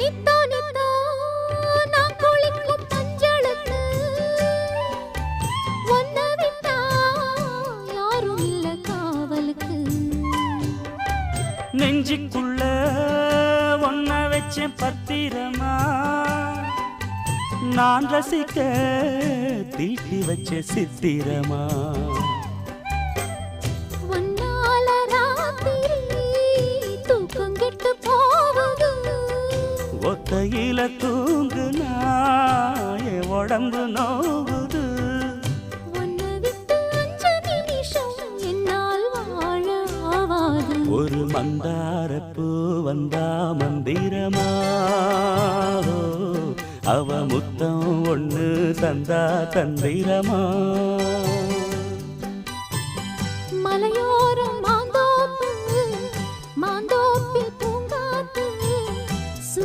நித்தோ நித்தோ நான் குளிக்கும் மஞ்சளுக்கு ஒன்ன விட்டா யாரும் இல்ல காவலுக்கு. நெஞ்சுக்குள்ள ஒன்ன வச்சேன் பத்திரமா, நான் ரசிக்க தீட்டி வச்ச சித்திரமா. ஒன்னால ராத்திரி தூக்கம் கெட்டு போவது, ஒத்தையில தூங்குனா என் உடம்பு நோவுது. உன்னை விட்டு 5 நிமிஷம் என்னால் வாழ ஆவாது. ஒரு மந்தாரப்பூ வந்தா மந்திரமா, அவ முத்தம் ஒண்ணு தந்தா தந்திரமா.